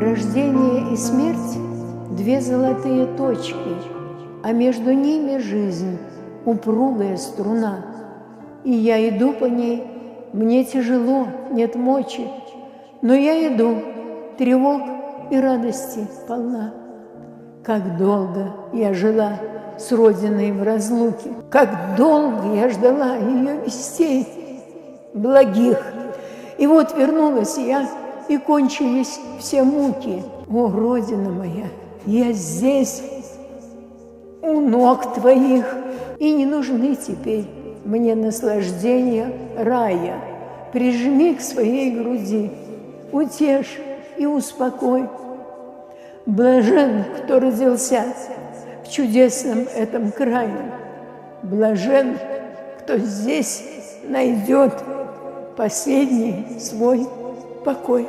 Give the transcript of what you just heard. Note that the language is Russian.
Рождение и смерть – две золотые точки, а между ними жизнь, упругая струна. И я иду по ней, мне тяжело, нет мочи, но я иду, тревог и радости полна. Как долго я жила с Родиной в разлуке, как долго я ждала ее вестей благих. И вот вернулась я, и кончились все муки. О, Родина моя, я здесь, у ног Твоих, и не нужны теперь мне наслаждения рая. Прижми к своей груди, утешь и успокой. Блажен, кто родился в чудесном этом крае. Блажен, кто здесь найдет последний свой покой.